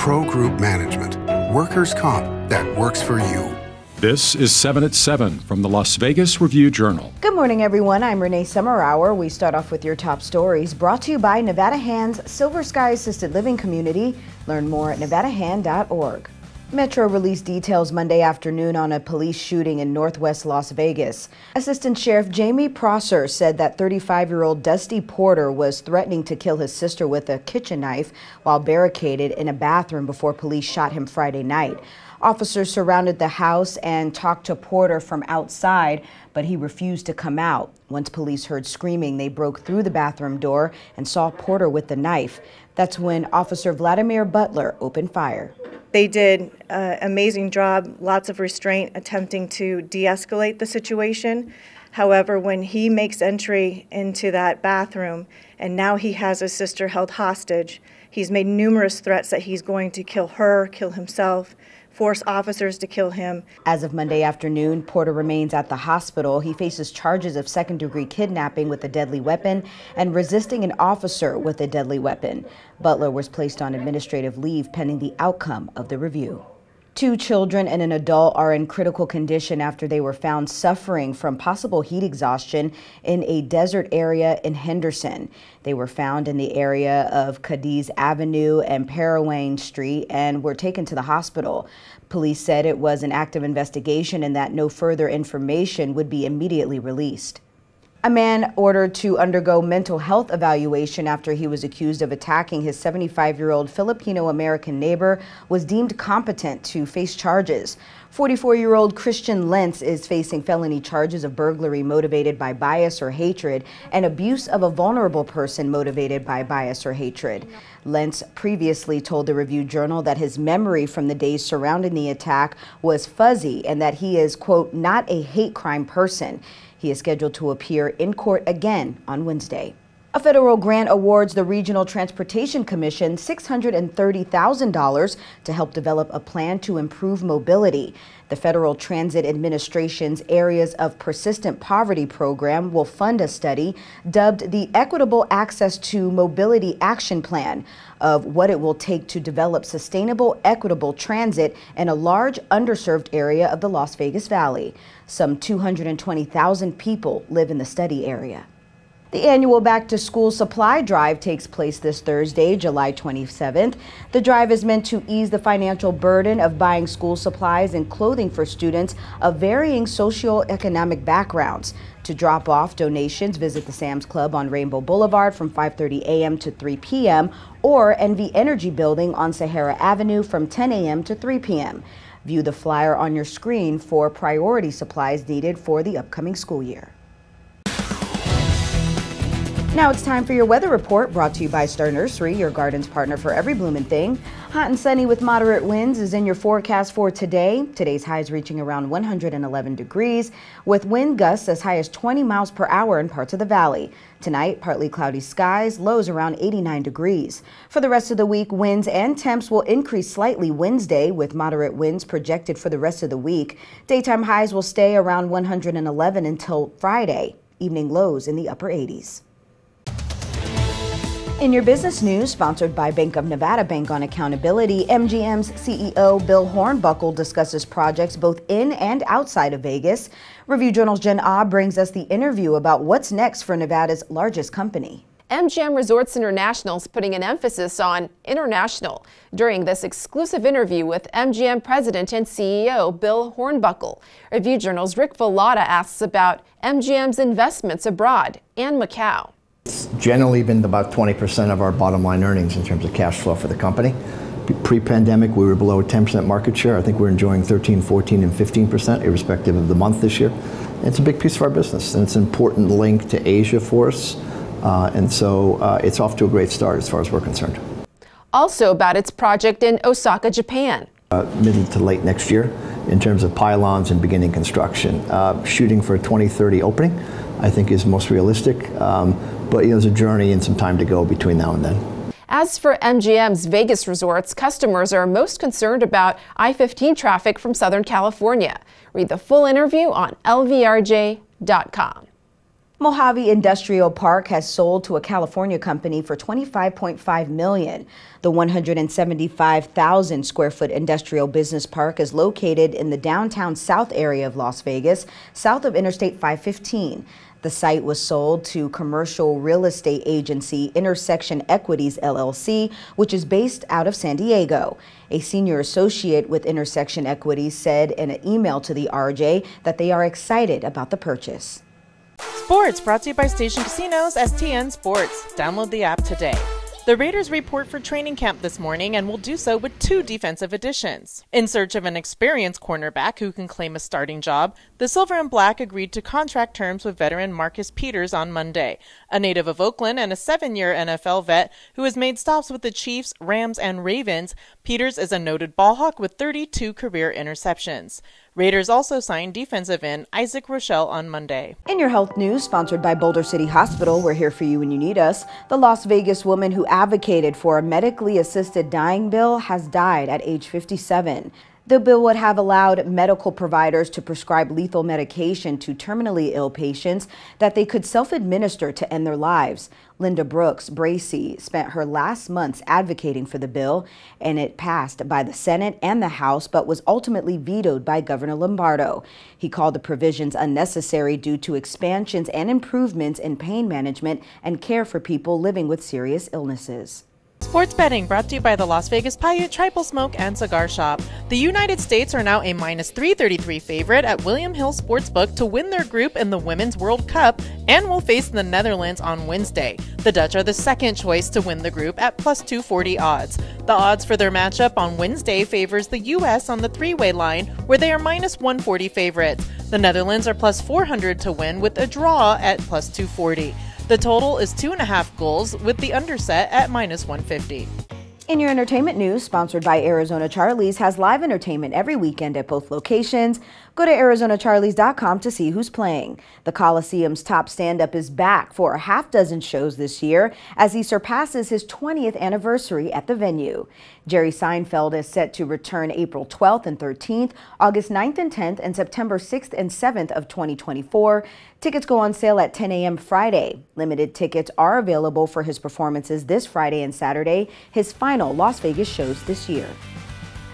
Pro Group Management. Workers' comp that works for you. This is 7 at 7 from the Las Vegas Review-Journal. Good morning, everyone. I'm Renee Summerhour. We start off with your top stories brought to you by Nevada Hand's Silver Sky Assisted Living Community. Learn more at nevadahand.org. Metro released details Monday afternoon on a police shooting in northwest Las Vegas. Assistant Sheriff Jamie Prosser said that 35-year-old Dusty Porter was threatening to kill his sister with a kitchen knife while barricaded in a bathroom before police shot him Friday night. Officers surrounded the house and talked to Porter from outside, but he refused to come out. Once police heard screaming, they broke through the bathroom door and saw Porter with the knife. That's when Officer Vladimir Butler opened fire. They did an amazing job, lots of restraint, attempting to de-escalate the situation. However, when he makes entry into that bathroom and now he has his sister held hostage, he's made numerous threats that he's going to kill her, kill himself, force officers to kill him. As of Monday afternoon, Porter remains at the hospital. He faces charges of second-degree kidnapping with a deadly weapon and resisting an officer with a deadly weapon. Butler was placed on administrative leave pending the outcome of the review. 2 children and an adult are in critical condition after they were found suffering from possible heat exhaustion in a desert area in Henderson. They were found in the area of Cadiz Avenue and Parowan Street and were taken to the hospital. Police said it was an active investigation and that no further information would be immediately released. A man ordered to undergo mental health evaluation after he was accused of attacking his 75-year-old Filipino-American neighbor was deemed competent to face charges. 44-year-old Christian Lentz is facing felony charges of burglary motivated by bias or hatred and abuse of a vulnerable person motivated by bias or hatred. Lentz previously told the Review-Journal that his memory from the days surrounding the attack was fuzzy and that he is, quote, not a hate crime person. He is scheduled to appear in court again on Wednesday. A federal grant awards the Regional Transportation Commission $630,000 to help develop a plan to improve mobility. The Federal Transit Administration's Areas of Persistent Poverty program will fund a study dubbed the Equitable Access to Mobility Action Plan of what it will take to develop sustainable, equitable transit in a large underserved area of the Las Vegas Valley. Some 220,000 people live in the study area. The annual back-to-school supply drive takes place this Thursday, July 27th. The drive is meant to ease the financial burden of buying school supplies and clothing for students of varying socioeconomic backgrounds. To drop off donations, visit the Sam's Club on Rainbow Boulevard from 5:30 a.m. to 3 p.m. or NV Energy Building on Sahara Avenue from 10 a.m. to 3 p.m. View the flyer on your screen for priority supplies needed for the upcoming school year. Now it's time for your weather report, brought to you by Star Nursery, your garden's partner for every bloomin' thing. Hot and sunny with moderate winds is in your forecast for today. Today's highs reaching around 111 degrees, with wind gusts as high as 20 miles per hour in parts of the valley. Tonight, partly cloudy skies, lows around 89 degrees. For the rest of the week, winds and temps will increase slightly Wednesday, with moderate winds projected for the rest of the week. Daytime highs will stay around 111 until Friday. Evening lows in the upper 80s. In your business news, sponsored by Bank of Nevada Bank on Accountability, MGM's CEO Bill Hornbuckle discusses projects both in and outside of Vegas. Review-Journal's Jen Ah brings us the interview about what's next for Nevada's largest company. MGM Resorts International is putting an emphasis on international during this exclusive interview with MGM President and CEO Bill Hornbuckle. Review-Journal's Rick Velada asks about MGM's investments abroad and Macau. It's generally been about 20% of our bottom line earnings in terms of cash flow for the company. Pre-pandemic, we were below 10% market share. I think we're enjoying 13, 14, and 15%, irrespective of the month this year. And it's a big piece of our business, and it's an important link to Asia for us. And so it's off to a great start as far as we're concerned. Also about its project in Osaka, Japan. Middle to late next year in terms of pylons and beginning construction. Shooting for a 2030 opening, I think, is most realistic. But there's a journey and some time to go between now and then. As for MGM's Vegas resorts, customers are most concerned about I-15 traffic from Southern California. Read the full interview on lvrj.com. Mojave Industrial Park has sold to a California company for $25.5 million. The 175,000 square foot industrial business park is located in the downtown south area of Las Vegas, south of Interstate 515. The site was sold to commercial real estate agency Intersection Equities LLC, which is based out of San Diego. A senior associate with Intersection Equities said in an email to the RJ that they are excited about the purchase. Sports brought to you by Station Casinos STN Sports. Download the app today. The Raiders report for training camp this morning and will do so with 2 defensive additions. In search of an experienced cornerback who can claim a starting job, the Silver and Black agreed to contract terms with veteran Marcus Peters on Monday, a native of Oakland and a 7-year NFL vet who has made stops with the Chiefs, Rams, and Ravens. Peters is a noted ball hawk with 32 career interceptions. Raiders also signed defensive end Isaac Rochelle on Monday. In your health news, sponsored by Boulder City Hospital, we're here for you when you need us. The Las Vegas woman who advocated for a medically assisted dying bill has died at age 57. The bill would have allowed medical providers to prescribe lethal medication to terminally ill patients that they could self-administer to end their lives. Linda Brooks Bracey spent her last months advocating for the bill, and it passed by the Senate and the House, but was ultimately vetoed by Governor Lombardo. He called the provisions unnecessary due to expansions and improvements in pain management and care for people living with serious illnesses. Sports betting brought to you by the Las Vegas Paiute Tribal Smoke and Cigar Shop. The United States are now a -333 favorite at William Hill Sportsbook to win their group in the Women's World Cup and will face the Netherlands on Wednesday. The Dutch are the second choice to win the group at +240 odds. The odds for their matchup on Wednesday favors the U.S. on the 3-way line, where they are -140 favorites. The Netherlands are +400 to win, with a draw at +240. The total is 2.5 goals, with the underset at -150. In your entertainment news, sponsored by Arizona Charlie's, has live entertainment every weekend at both locations. Go to ArizonaCharlies.com to see who's playing. The Coliseum's top stand-up is back for a half-dozen shows this year as he surpasses his 20th anniversary at the venue. Jerry Seinfeld is set to return April 12th and 13th, August 9th and 10th, and September 6th and 7th of 2024. Tickets go on sale at 10 a.m. Friday. Limited tickets are available for his performances this Friday and Saturday, his final Las Vegas shows this year.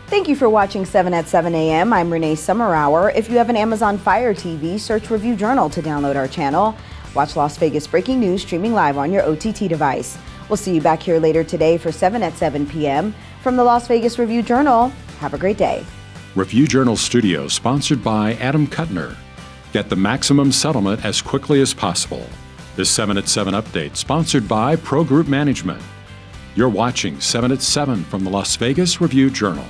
Thank you for watching 7 at 7 a.m. I'm Renee Summerhour. If you have an Amazon Fire TV, search Review Journal to download our channel. Watch Las Vegas breaking news streaming live on your OTT device. We'll see you back here later today for 7 at 7 p.m. From the Las Vegas Review Journal, have a great day. Review Journal Studio, sponsored by Adam Kuttner. Get the maximum settlement as quickly as possible. This 7 at 7 update, sponsored by Pro Group Management. You're watching 7 at 7 from the Las Vegas Review Journal.